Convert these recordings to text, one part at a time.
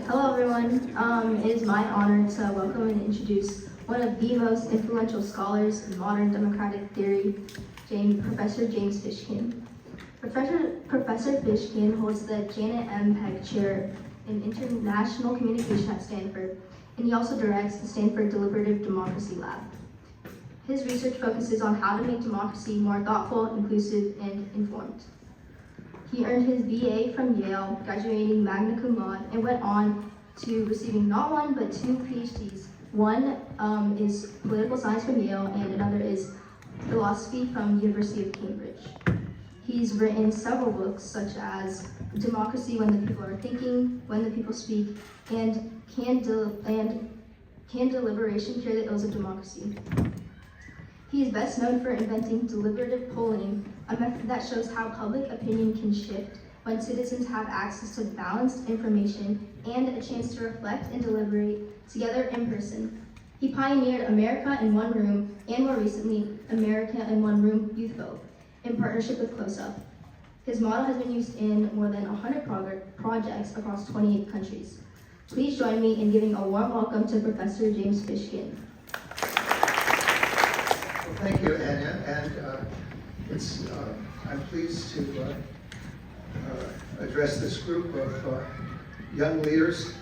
Hello everyone. It is my honor to welcome and introduce one of the most influential scholars in modern democratic theory, Professor James Fishkin. Professor Fishkin holds the Janet M. Peck Chair in International Communication at Stanford, and he also directs the Stanford Deliberative Democracy Lab. His research focuses on how to make democracy more thoughtful, inclusive, and informed. He earned his BA from Yale, graduating magna cum laude, and went on to receiving not one, but two PhDs. One is political science from Yale, and another is philosophy from the University of Cambridge. He's written several books, such as Democracy When the People Are Thinking, When the People Speak, and Can Deliberation Cure the Ills of Democracy? He is best known for inventing deliberative polling, a method that shows how public opinion can shift when citizens have access to balanced information and a chance to reflect and deliberate together in person. He pioneered America in One Room, and more recently, America in One Room Youth Vote, in partnership with Close Up. His model has been used in more than 100 projects across 28 countries. Please join me in giving a warm welcome to Professor James Fishkin. Thank you, Anya, and I'm pleased to address this group of young leaders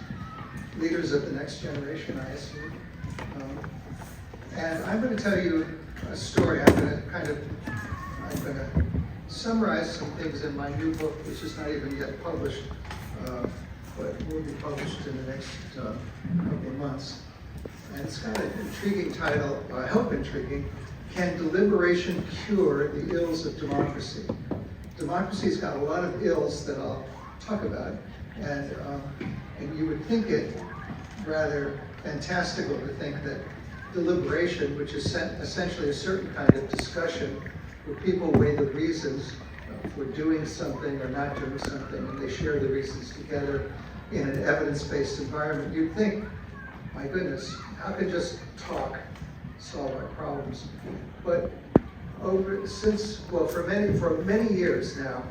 of the next generation, I assume. And I'm going to tell you a story. I'm going to summarize some things in my new book, which is not even yet published, but will be published in the next couple of months. And it's got an intriguing title, I hope intriguing. Can deliberation cure the ills of democracy? Democracy's got a lot of ills that I'll talk about, and you would think it rather fantastical to think that deliberation, which is essentially a certain kind of discussion where people weigh the reasons for doing something or not doing something, and they share the reasons together in an evidence-based environment. You'd think, my goodness, how could just talk solve our problems? But for many years now,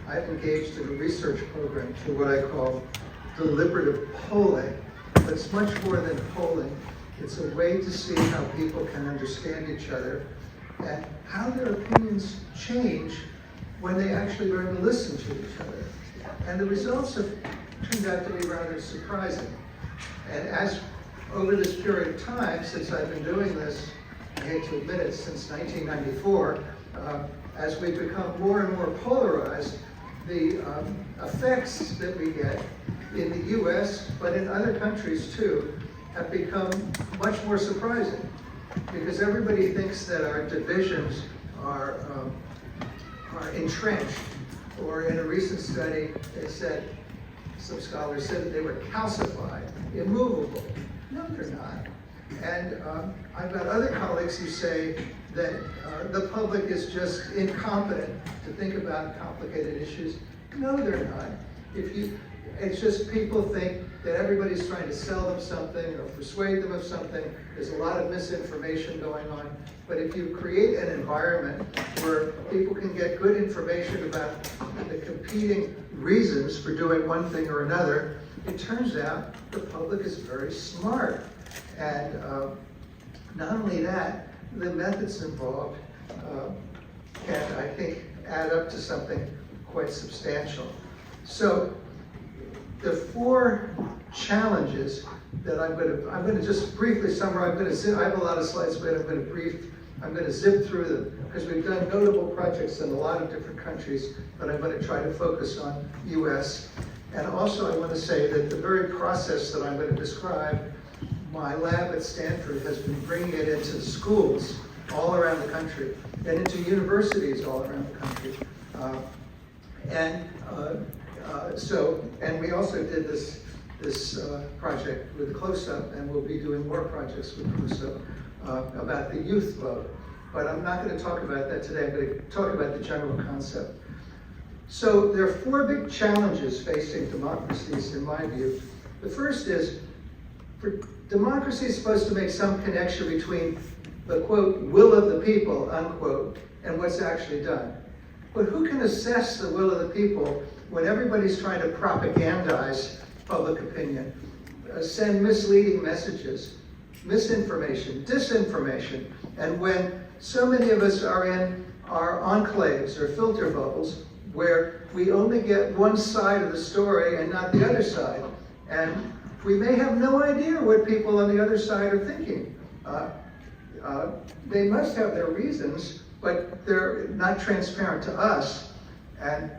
I've engaged in a research program for what I call deliberative polling. But it's much more than polling. It's a way to see how people can understand each other and how their opinions change when they actually learn to listen to each other. And the results have turned out to be rather surprising. And as over this period of time, since I've been doing this, I hate to admit it, since 1994, as we become more and more polarized, the effects that we get in the US, but in other countries too, have become much more surprising. Because everybody thinks that our divisions are entrenched, or in a recent study, some scholars said that they were calcified, immovable. No, they're not. And I've got other colleagues who say that the public is just incompetent to think about complicated issues. No, they're not. It's just people think that everybody's trying to sell them something or persuade them of something. There's a lot of misinformation going on. But if you create an environment where people can get good information about the competing reasons for doing one thing or another, it turns out the public is very smart. And not only that, the methods involved can, I think, add up to something quite substantial. So the four challenges that I'm going to just briefly summarize. I have a lot of slides, but I'm going to zip through them because we've done notable projects in a lot of different countries, but I'm going to try to focus on US. And also I want to say that the very process that I'm going to describe, my lab at Stanford has been bringing it into schools all around the country and into universities all around the country. And we also did this project with Close Up, and we'll be doing more projects with Close Up about the youth vote. But I'm not going to talk about that today. I'm going to talk about the general concept. So there are four big challenges facing democracies, in my view. The first is, democracy is supposed to make some connection between the, quote, will of the people, unquote, and what's actually done. But who can assess the will of the people when everybody's trying to propagandize public opinion, send misleading messages, misinformation, disinformation. And when so many of us are in our enclaves or filter bubbles, where we only get one side of the story and not the other side, and we may have no idea what people on the other side are thinking. They must have their reasons, but they're not transparent to us. And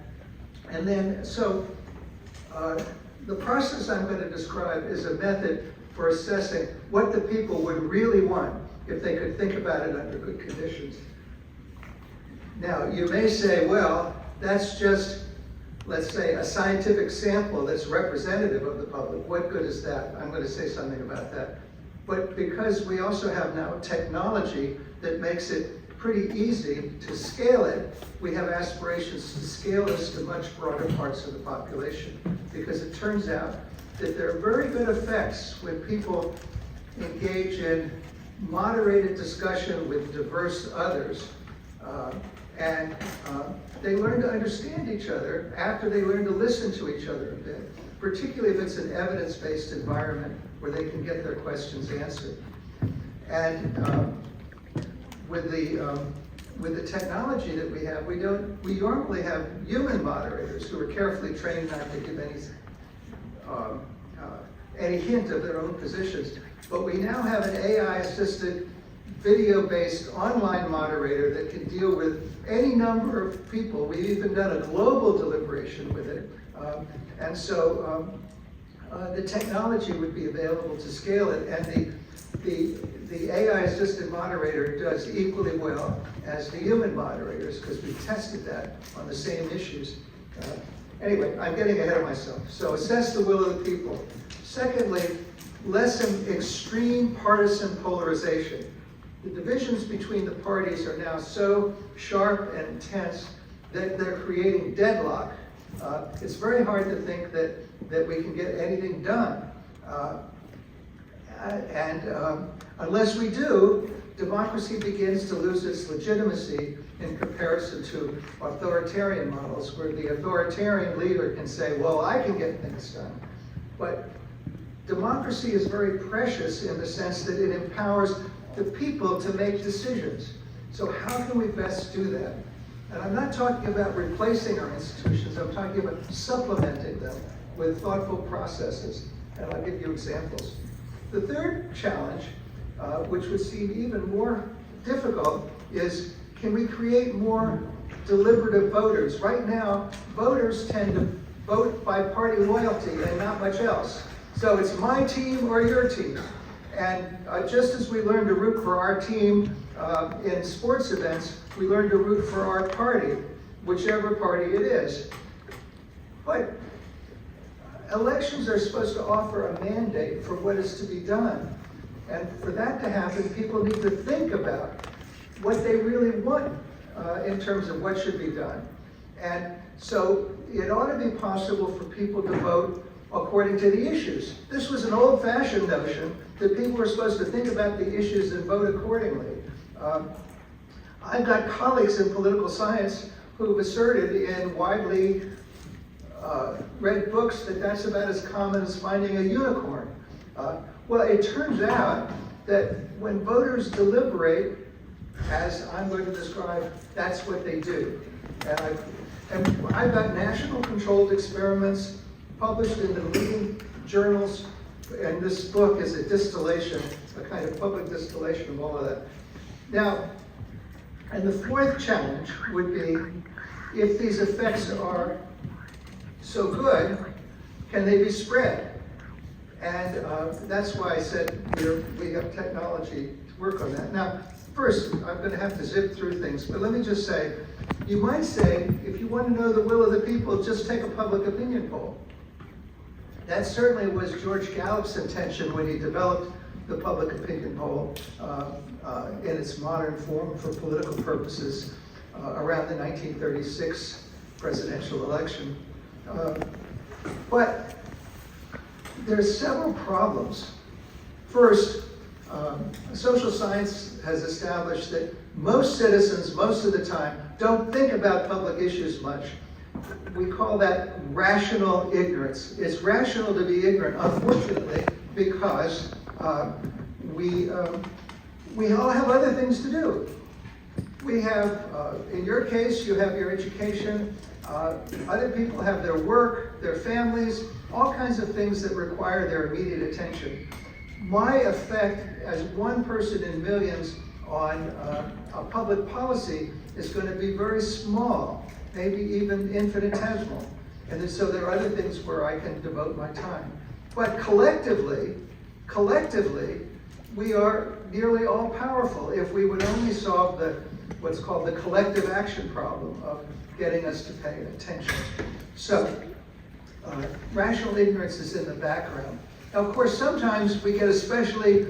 then, so the process I'm going to describe is a method for assessing what the people would really want if they could think about it under good conditions. Now, you may say, well, that's just, let's say, a scientific sample that's representative of the public. What good is that? I'm going to say something about that. But because we also have now technology that makes it pretty easy to scale it, we have aspirations to scale this to much broader parts of the population. Because it turns out that there are very good effects when people engage in moderated discussion with diverse others. They learn to understand each other after they learn to listen to each other a bit, particularly if it's an evidence-based environment where they can get their questions answered. And with the technology that we have, we normally have human moderators who are carefully trained not to give any hint of their own positions. But we now have an AI-assisted, video-based online moderator that can deal with any number of people. We've even done a global deliberation with it. And so the technology would be available to scale it, and the AI-assisted moderator does equally well as the human moderators, because we tested that on the same issues. Anyway, I'm getting ahead of myself. So assess the will of the people. Secondly, lessen extreme partisan polarization. The divisions between the parties are now so sharp and intense that they're creating deadlock. It's very hard to think that we can get anything done. Unless we do, democracy begins to lose its legitimacy in comparison to authoritarian models, where the authoritarian leader can say, well, I can get things done. But democracy is very precious in the sense that it empowers the people to make decisions. So how can we best do that? And I'm not talking about replacing our institutions, I'm talking about supplementing them with thoughtful processes. And I'll give you examples. The third challenge, which would seem even more difficult, is can we create more deliberative voters? Right now, voters tend to vote by party loyalty and not much else. So it's my team or your team. And just as we learn to root for our team in sports events, we learn to root for our party, whichever party it is. But elections are supposed to offer a mandate for what is to be done. And for that to happen, people need to think about what they really want in terms of what should be done. And so it ought to be possible for people to vote according to the issues. This was an old-fashioned notion that people were supposed to think about the issues and vote accordingly. I've got colleagues in political science who have asserted in widely read books that that's about as common as finding a unicorn. Well, it turns out that when voters deliberate, as I'm going to describe, that's what they do. And I've got national controlled experiments published in the leading journals, and this book is a distillation, a kind of public distillation of all of that. Now, and the fourth challenge would be, if these effects are so good, can they be spread? And that's why I said we have technology to work on that. Now, first, I'm going to have to zip through things, but let me just say, you might say, if you want to know the will of the people, just take a public opinion poll. That certainly was George Gallup's intention when he developed the public opinion poll in its modern form for political purposes around the 1936 presidential election. But there's several problems. First, social science has established that most citizens, most of the time, don't think about public issues much. we call that rational ignorance. It's rational to be ignorant, unfortunately, because we all have other things to do. We have, in your case, you have your education. Other people have their work, their families, all kinds of things that require their immediate attention. My effect as one person in millions on a public policy is going to be very small, maybe even infinitesimal. And then, so there are other things where I can devote my time. But collectively, we are nearly all powerful if we would only solve what's called the collective action problem of getting us to pay attention. So, rational ignorance is in the background. Now, of course, sometimes we get especially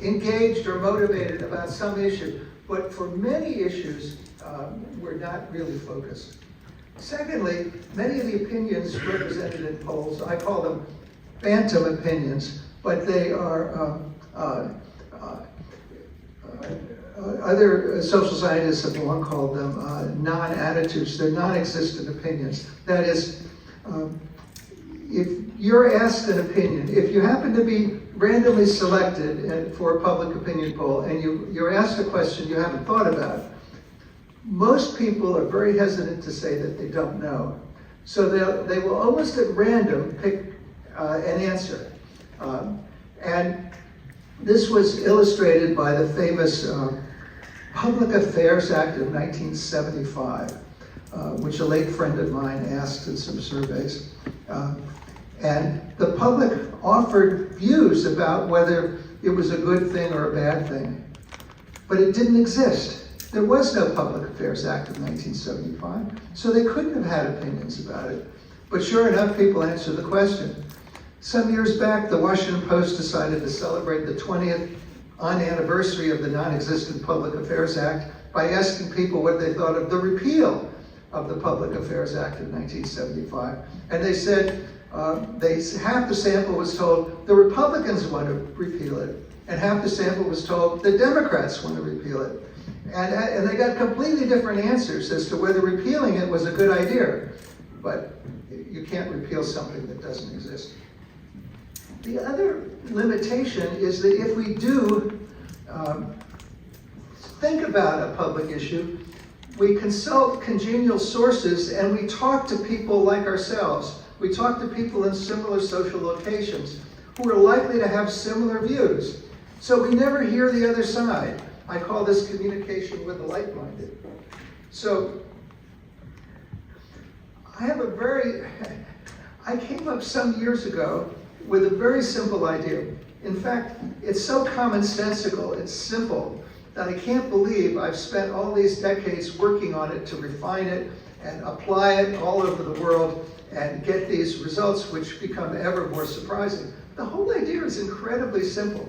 engaged or motivated about some issue, but for many issues, we're not really focused. Secondly, many of the opinions represented in polls, I call them phantom opinions, but they are other social scientists have long called them non-attitudes. They're non-existent opinions. That is, if you're asked an opinion, if you happen to be randomly selected for a public opinion poll and you're asked a question you haven't thought about, most people are very hesitant to say that they don't know. So they will almost at random pick an answer. And this was illustrated by the famous Public Affairs Act of 1975, which a late friend of mine asked in some surveys. And the public offered views about whether it was a good thing or a bad thing. But it didn't exist. There was no Public Affairs Act of 1975, so they couldn't have had opinions about it. But sure enough, people answered the question. Some years back, the Washington Post decided to celebrate the 20th anniversary of the non-existent Public Affairs Act by asking people what they thought of the repeal of the Public Affairs Act of 1975. And they said, half the sample was told the Republicans want to repeal it, and half the sample was told the Democrats want to repeal it. And they got completely different answers as to whether repealing it was a good idea. But you can't repeal something that doesn't exist. The other limitation is that if we do think about a public issue, we consult congenial sources and we talk to people like ourselves. We talk to people in similar social locations who are likely to have similar views. So we never hear the other side. I call this communication with the like-minded. So I came up some years ago with a very simple idea. In fact, it's so commonsensical, it's simple, that I can't believe I've spent all these decades working on it to refine it and apply it all over the world and get these results which become ever more surprising. The whole idea is incredibly simple.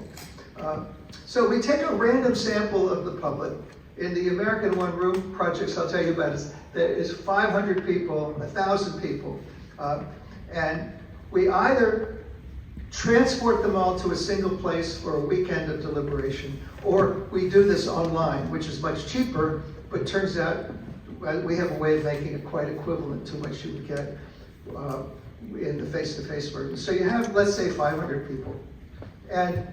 So we take a random sample of the public. In the American One Room projects I'll tell you about, there is 500 people, 1,000 people, and we either transport them all to a single place for a weekend of deliberation, or we do this online, which is much cheaper, but turns out we have a way of making it quite equivalent to what you would get in the face-to-face version. So you have, let's say, 500 people. And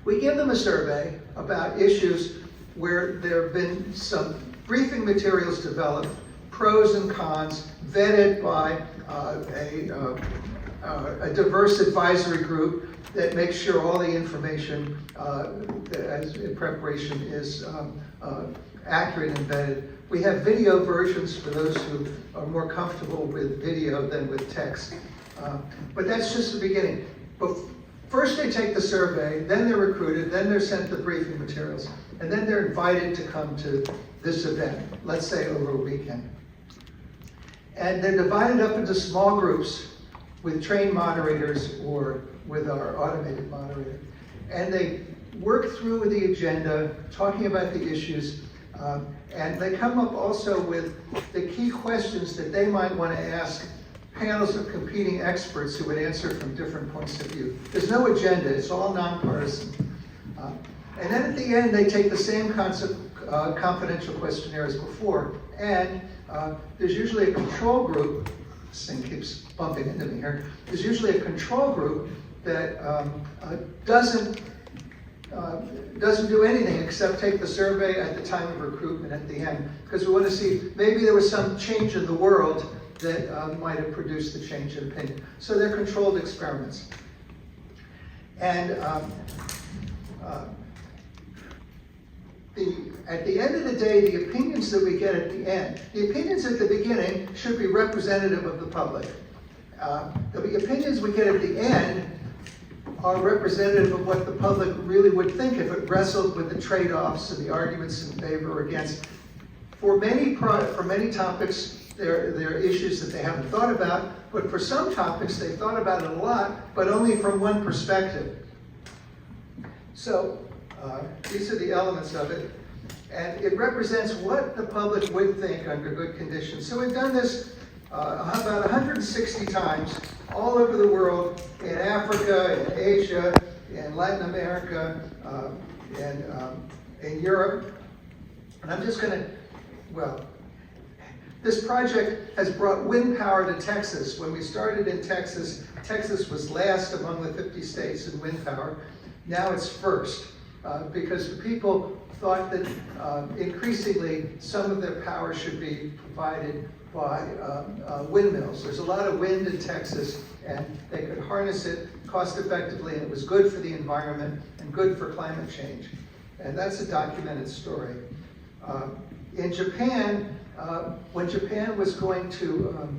we give them a survey about issues where there have been some briefing materials developed, pros and cons, vetted by a diverse advisory group that makes sure all the information in preparation is accurate and vetted. We have video versions for those who are more comfortable with video than with text. But that's just the beginning. But first they take the survey, then they're recruited, then they're sent the briefing materials, and then they're invited to come to this event, let's say over a weekend. And they're divided up into small groups with trained moderators or with our automated moderator. And they work through the agenda, talking about the issues, and they come up also with the key questions that they might want to ask panels of competing experts who would answer from different points of view. There's no agenda, it's all nonpartisan. And then at the end, they take the same confidential questionnaires before. And there's usually a control group. This thing keeps bumping into me here. There's usually a control group that doesn't do anything except take the survey at the time of recruitment at the end, because we want to see maybe there was some change in the world that might have produced the change in opinion. So they're controlled experiments. And at the end of the day, the opinions that we get at the end, the opinions at the beginning should be representative of the public. The opinions we get at the end are representative of what the public really would think if it wrestled with the trade-offs and the arguments in favor or against. For many topics, there are issues that they haven't thought about, but for some topics, they've thought about it a lot, but only from one perspective. So these are the elements of it, and it represents what the public would think under good conditions. So we've done this about 160 times all over the world, in Africa, in Asia, in Latin America, and in Europe. And I'm just going to, well, this project has brought wind power to Texas. When we started in Texas, Texas was last among the 50 states in wind power. Now it's first, because the people thought that increasingly some of their power should be provided by windmills. There's a lot of wind in Texas, and they could harness it cost effectively, and it was good for the environment and good for climate change. And that's a documented story. In Japan, when Japan was going to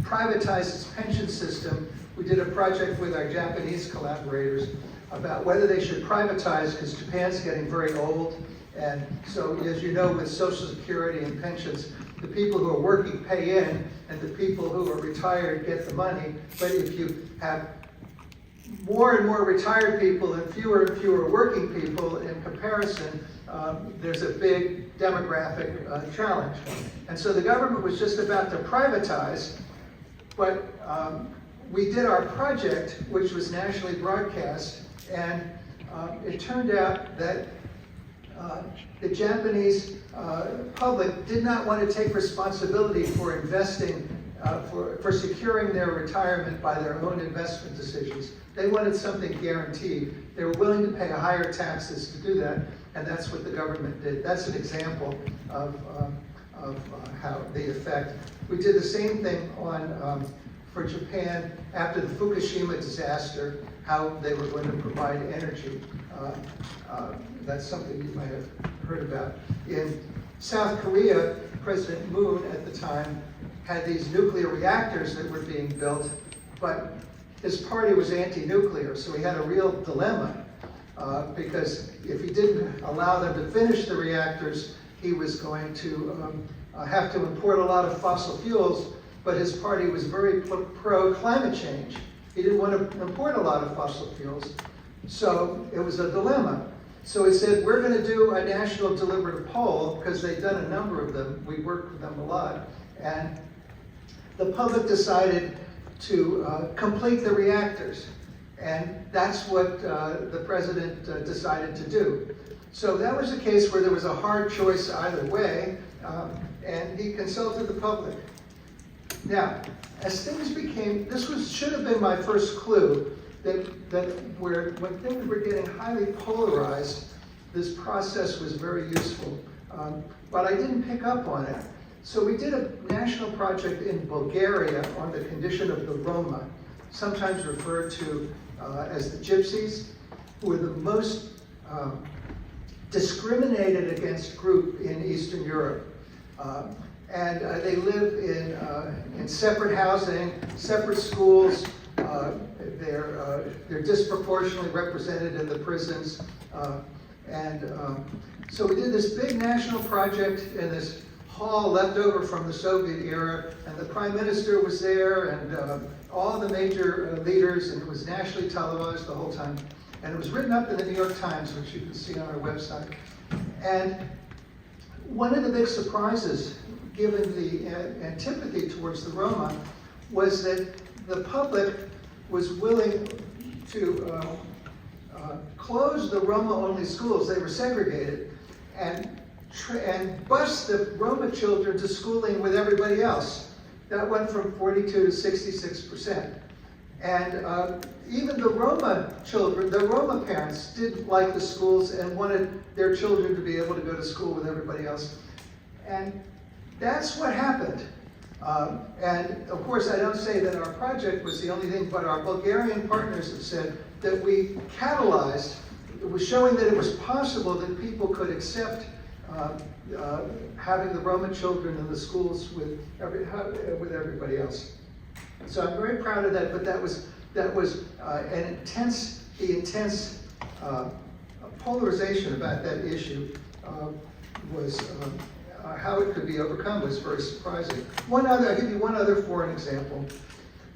privatize its pension system, we did a project with our Japanese collaborators about whether they should privatize, because Japan's getting very old. And so, as you know, with Social Security and pensions, the people who are working pay in, and the people who are retired get the money. But if you have more and more retired people and fewer working people in comparison, there's a big demographic challenge. And so the government was just about to privatize, but we did our project, which was nationally broadcast, and it turned out that the Japanese public did not want to take responsibility for investing, for securing their retirement by their own investment decisions. They wanted something guaranteed. They were willing to pay higher taxes to do that, and that's what the government did. That's an example of how the effect. We did the same thing on for Japan after the Fukushima disaster, how they were going to provide energy. That's something you might have heard about. In South Korea, President Moon at the time had these nuclear reactors that were being built, but his party was anti-nuclear, so he had a real dilemma, because if he didn't allow them to finish the reactors, he was going to have to import a lot of fossil fuels, but his party was very pro-climate change. He didn't want to import a lot of fossil fuels, so it was a dilemma. So he said, we're going to do a national deliberative poll, because they'd done a number of them. We worked with them a lot. And the public decided to complete the reactors. And that's what the president decided to do. So that was a case where there was a hard choice either way, and he consulted the public. Now, as things became, should have been my first clue, that when things were getting highly polarized, this process was very useful. But I didn't pick up on it. So we did a national project in Bulgaria on the condition of the Roma, sometimes referred to as the Gypsies, who were the most discriminated against group in Eastern Europe. And they live in separate housing, separate schools. They're disproportionately represented in the prisons. So we did this big national project in this hall left over from the Soviet era, and the Prime Minister was there, and all the major leaders, and it was nationally televised the whole time. And it was written up in the New York Times, which you can see on our website. And one of the big surprises, given the antipathy towards the Roma, was that the public was willing to close the Roma-only schools. They were segregated, and and bus the Roma children to schooling with everybody else. That went from 42 to 66%. And even the Roma children, the Roma parents didn't like the schools and wanted their children to be able to go to school with everybody else. And that's what happened. And of course, I don't say that our project was the only thing, but our Bulgarian partners have said that we catalyzed, it was showing that it was possible that people could accept having the Roma children in the schools with everybody else. So I'm very proud of that, but that was the intense polarization about that issue was how it could be overcome was very surprising. I'll give you one other foreign example.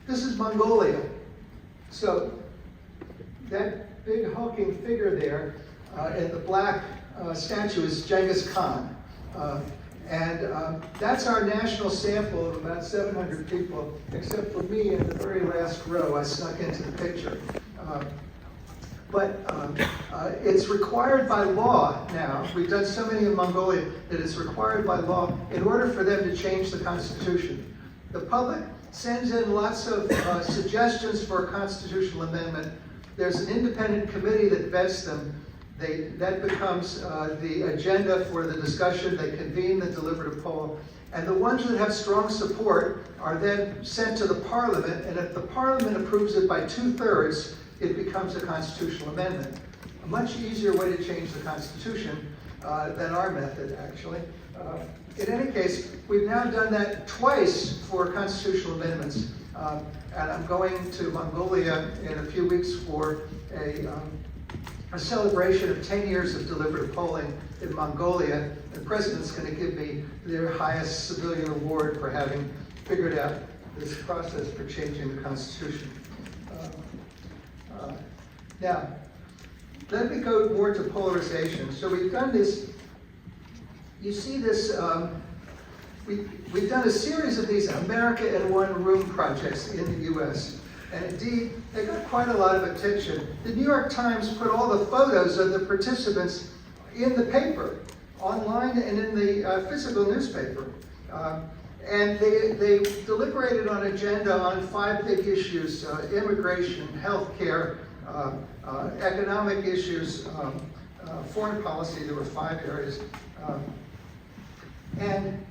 This is Mongolia. So that big hulking figure there in the black statue is Genghis Khan. That's our national sample of about 700 people, except for me in the very last row. I snuck into the picture. But it's required by law now. We've done so many in Mongolia that it's required by law in order for them to change the constitution. The public sends in lots of suggestions for a constitutional amendment. There's an independent committee that vets them. That becomes the agenda for the discussion. They convene the deliberative poll. And the ones that have strong support are then sent to the parliament. And if the parliament approves it by 2/3, it becomes a constitutional amendment. A much easier way to change the Constitution than our method, actually. In any case, we've now done that twice for constitutional amendments. And I'm going to Mongolia in a few weeks for a celebration of 10 years of deliberative polling in Mongolia. The president's going to give me their highest civilian award for having figured out this process for changing the Constitution. Now, let me go more to polarization. So we've done this, you see this, we've done a series of these America in One Room projects in the US. And indeed, they got quite a lot of attention. The New York Times put all the photos of the participants in the paper, online and in the physical newspaper. And they deliberated on agenda on 5 big issues: immigration, healthcare, economic issues, foreign policy. There were 5 areas. And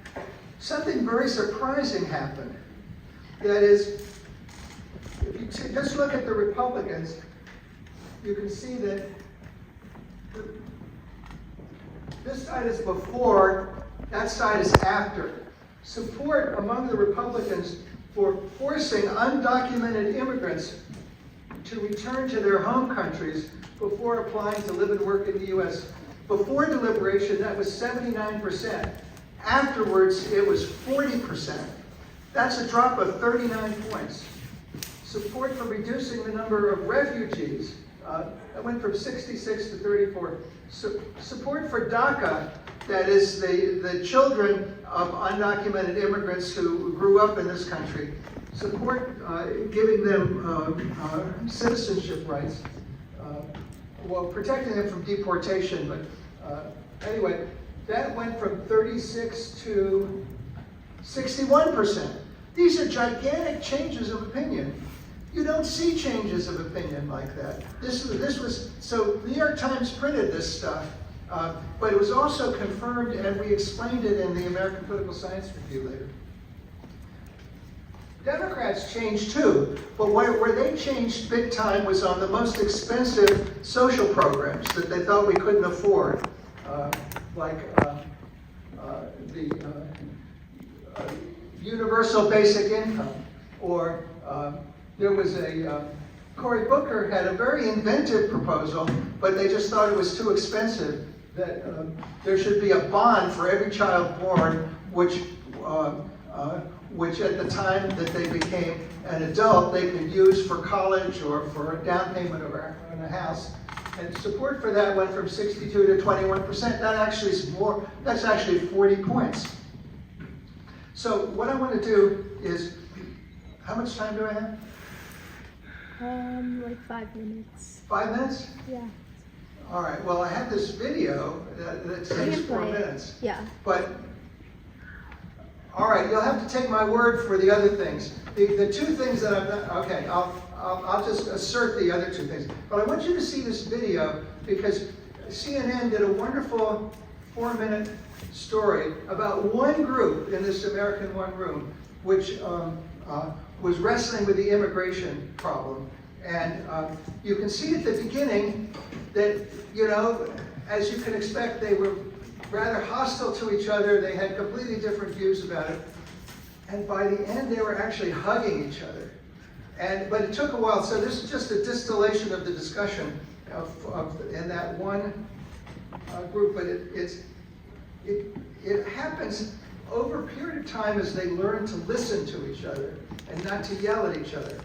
something very surprising happened. That is, if you just look at the Republicans, you can see that this side is before, that side is after. Support among the Republicans for forcing undocumented immigrants to return to their home countries before applying to live and work in the US. Before deliberation, that was 79%. Afterwards, it was 40%. That's a drop of 39 points. Support for reducing the number of refugees, that went from 66 to 34. Support for DACA, that is the children of undocumented immigrants who grew up in this country. Support giving them citizenship rights, well, protecting them from deportation, but anyway, that went from 36 to 61%. These are gigantic changes of opinion. You don't see changes of opinion like that. This was, so New York Times printed this stuff, but it was also confirmed, and we explained it in the American Political Science Review later. Democrats changed too, but where they changed big time was on the most expensive social programs that they thought we couldn't afford, like the universal basic income, or there was Cory Booker had a very inventive proposal, but they just thought it was too expensive, that there should be a bond for every child born, which at the time that they became an adult, they could use for college or for a down payment on a house. And support for that went from 62 to 21%. That actually is more, that's actually 40 points. So what I want to do is, how much time do I have? Like 5 minutes. 5 minutes? Yeah. All right, well, I have this video that takes 4 minutes. Yeah. But, all right, you'll have to take my word for the other things. The two things that I've done, okay, I'll just assert the other two things. But I want you to see this video because CNN did a wonderful 4-minute story about one group in this American One Room, which was wrestling with the immigration problem. And you can see at the beginning that, you know, as you can expect, they were rather hostile to each other. They had completely different views about it. And by the end, they were actually hugging each other. But it took a while. So this is just a distillation of the discussion in that one group. But it happens over a period of time as they learn to listen to each other and not to yell at each other.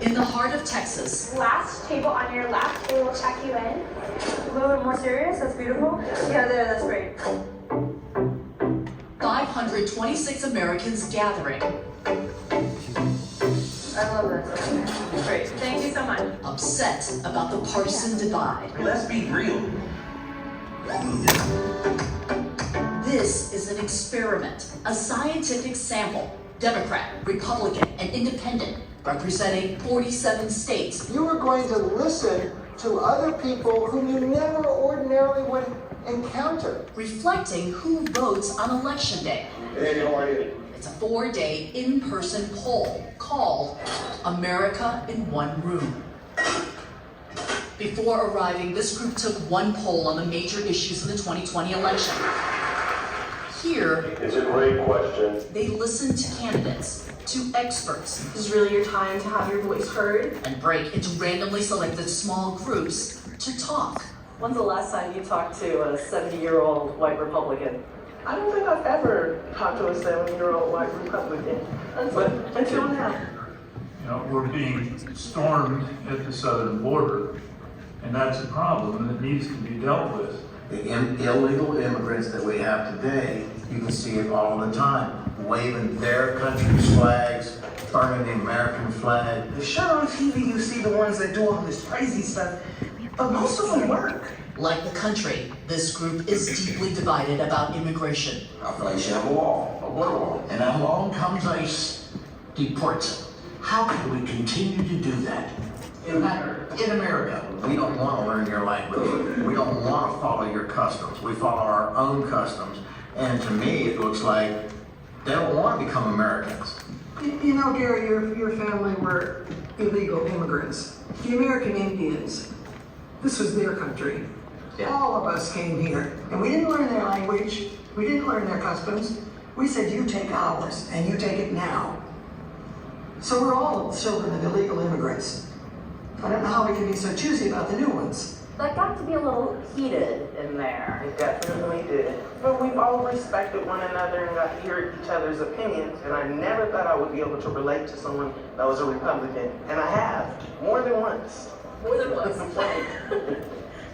In the heart of Texas. Last table on your left, it will check you in. A little bit more serious, that's beautiful. Yeah, there, that's great. 526 Americans gathering. I love this. Great, thank you so much. Upset about the partisan divide. Let's be real. This is an experiment, a scientific sample. Democrat, Republican, and Independent, representing 47 states. You are going to listen to other people whom you never ordinarily would encounter. Reflecting who votes on Election Day. Hey, how are you? It's a 4-day in-person poll called America in One Room. Before arriving, this group took one poll on the major issues in the 2020 election. Here, it's a great question. they listened to candidates, to experts, This is really your time to have your voice heard. and break into randomly selected small groups to talk. When's the last time you talked to a 70-year-old white Republican? I don't think I've ever talked to a 70-year-old white Republican until now. You know, we're being stormed at the southern border, and that's a problem that needs to be dealt with. The illegal immigrants that we have today, you can see it all the time, waving their country's flags, burning the American flag. Sure, on TV you see the ones that do all this crazy stuff, but most of them work. Like the country, this group is deeply divided about immigration. I feel like you have a wall, a border wall. And along comes ICE, deports. How can we continue to do that? In America, We don't want to learn your language. We don't want to follow your customs. We follow our own customs. And to me, it looks like they don't want to become Americans. You know, Gary, your family were illegal immigrants. The American Indians, this was their country. All of us came here, and we didn't learn their language. We didn't learn their customs. We said, you take ours, and you take it now. So we're all children of illegal immigrants. I don't know how we can be so choosy about the new ones. That got to be a little heated in there. It definitely did. But we've all respected one another and got to hear each other's opinions. And I never thought I would be able to relate to someone that was a Republican. And I have, more than once. More than once.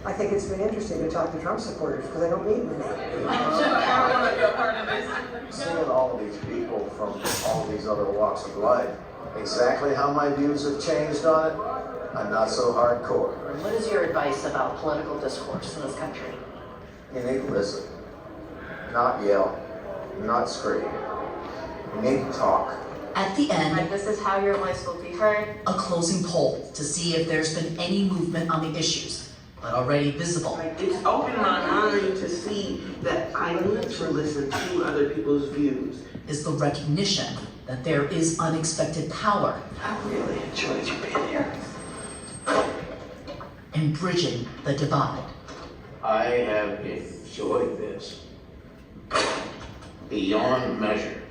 I think it's been interesting to talk to Trump supporters, because I don't meet many. I want to be a part of this. Seeing all of these people from all these other walks of life, exactly how my views have changed on it, I'm not so hardcore. What is your advice about political discourse in this country? You need to listen, not yell, not scream. You need to talk. At the end, This is how your voice will be heard. a closing poll to see if there's been any movement on the issues, but already visible. it's opened my mind to see that I need to listen to other people's views. Is the recognition that there is unexpected power I really enjoyed you being here. in bridging the divide. I have enjoyed this beyond measure.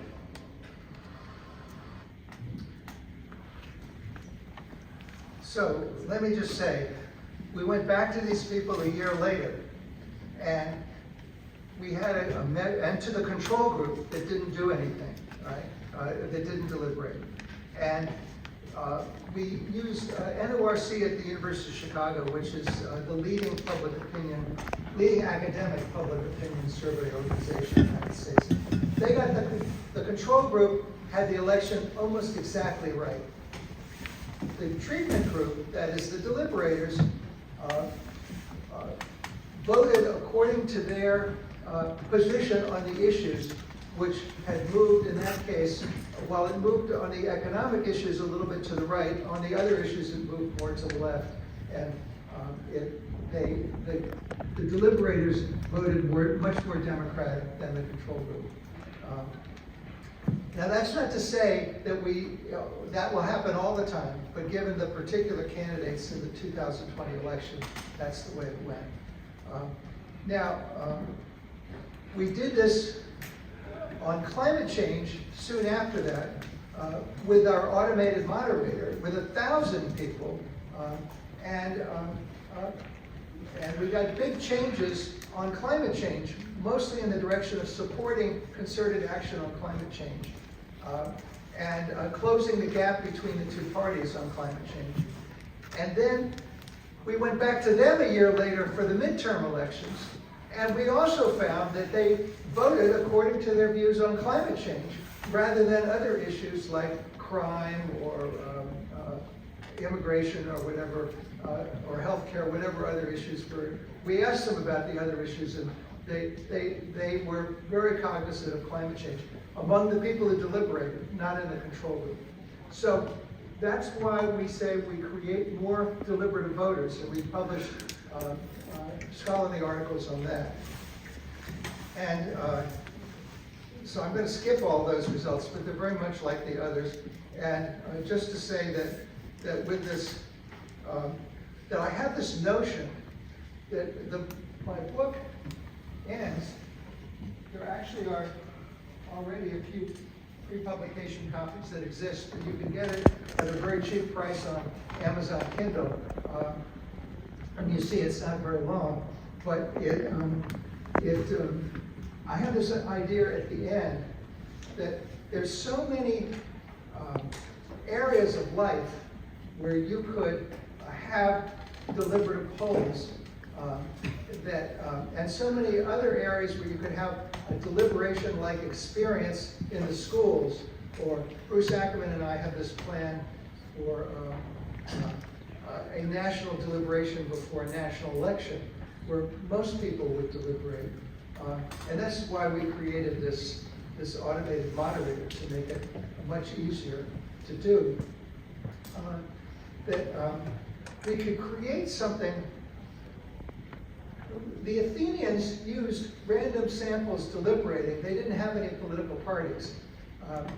So let me just say, we went back to these people a year later, and we had and to the control group that didn't do anything, right? That didn't deliberate. And we used NORC at the University of Chicago, which is the leading academic public opinion survey organization in the United States. They got the control group had the election almost exactly right. The treatment group, that is the deliberators, voted according to their position on the issues, which had moved in that case, while it moved on the economic issues a little bit to the right, on the other issues it moved more to the left. And the deliberators voted much more democratic than the control group. Now that's not to say that that will happen all the time, but given the particular candidates in the 2020 election, that's the way it went. We did this on climate change soon after that with our automated moderator, with 1,000 people, and we got big changes on climate change, mostly in the direction of supporting concerted action on climate change and closing the gap between the two parties on climate change. And then we went back to them a year later for the midterm elections, and we also found that they voted according to their views on climate change rather than other issues like crime or immigration or whatever, or healthcare, whatever other issues were. We asked them about the other issues, and they were very cognizant of climate change among the people who deliberated, not in the control group. So that's why we say we create more deliberative voters, and we published scholarly articles on that. And so I'm going to skip all those results, but they're very much like the others. And just to say that with this, that I have this notion that my book ends. There actually are already a few pre-publication copies that exist, and you can get it at a very cheap price on Amazon Kindle. And you see it's not very long, but I have this idea at the end that there's so many areas of life where you could have deliberative polls and so many other areas where you could have a deliberation-like experience in the schools. Or Bruce Ackerman and I have this plan for a national deliberation before a national election, where most people would deliberate. And that's why we created this automated moderator, to make it much easier to do. We could create something. The Athenians used random samples deliberating. They didn't have any political parties.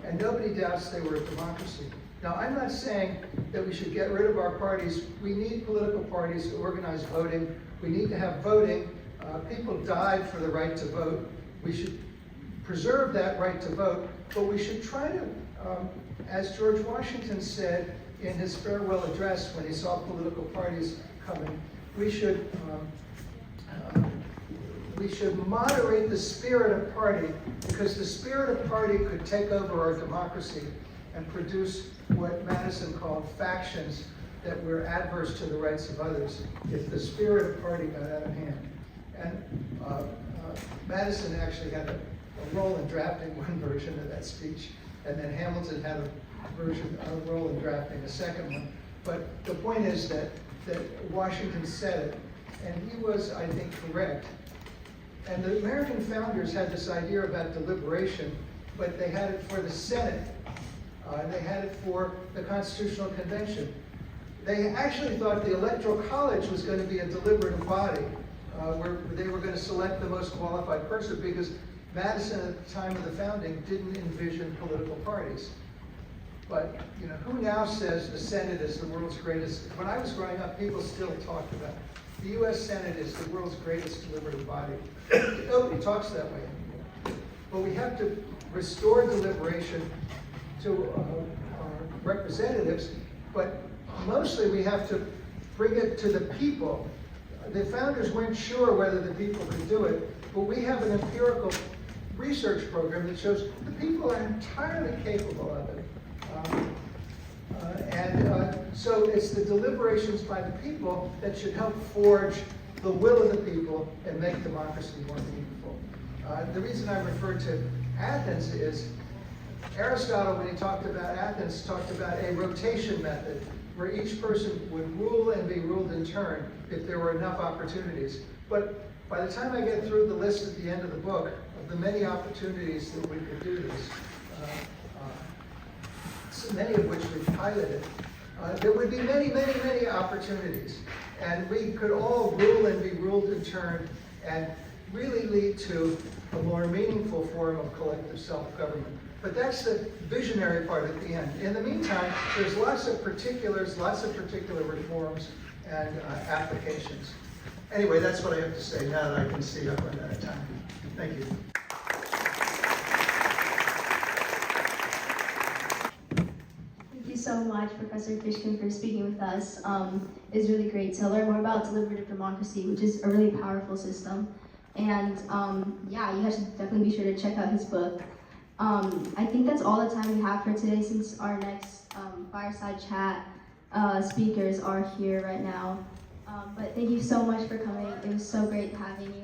And nobody doubts they were a democracy. Now, I'm not saying that we should get rid of our parties. We need political parties to organize voting. We need to have voting. People died for the right to vote. We should preserve that right to vote, but we should try to, as George Washington said in his farewell address when he saw political parties coming, we should moderate the spirit of party, because the spirit of party could take over our democracy and produce what Madison called factions that were adverse to the rights of others if the spirit of party got out of hand. And Madison actually had a role in drafting one version of that speech, and then Hamilton had a role in drafting a second one. But the point is that Washington said it, and he was, I think, correct. And the American founders had this idea about deliberation, but they had it for the Senate. They had it for the Constitutional Convention. They actually thought the Electoral College was going to be a deliberative body, where they were going to select the most qualified person, because Madison at the time of the founding didn't envision political parties. But who now says the Senate is the world's greatest? When I was growing up, people still talked about it. The U.S. Senate is the world's greatest deliberative body. Nobody talks that way anymore. But we have to restore deliberation to our representatives, but mostly we have to bring it to the people. The founders weren't sure whether the people could do it, but we have an empirical research program that shows the people are entirely capable of it. So it's the deliberations by the people that should help forge the will of the people and make democracy more meaningful. The reason I refer to Athens is Aristotle, when he talked about Athens, talked about a rotation method. where each person would rule and be ruled in turn if there were enough opportunities. But by the time I get through the list at the end of the book of the many opportunities that we could do this, so many of which we piloted, there would be many, many, many opportunities. And we could all rule and be ruled in turn and really lead to a more meaningful form of collective self-government. But that's the visionary part at the end. In the meantime, there's lots of particulars, lots of particular reforms and applications. Anyway, that's what I have to say now that I can see I've run out of time. Thank you. Thank you so much, Professor Fishkin, for speaking with us. It's really great to learn more about deliberative democracy, which is a really powerful system. And yeah, you guys should definitely be sure to check out his book. I think that's all the time we have for today, since our next fireside chat speakers are here right now. But thank you so much for coming. It was so great having you.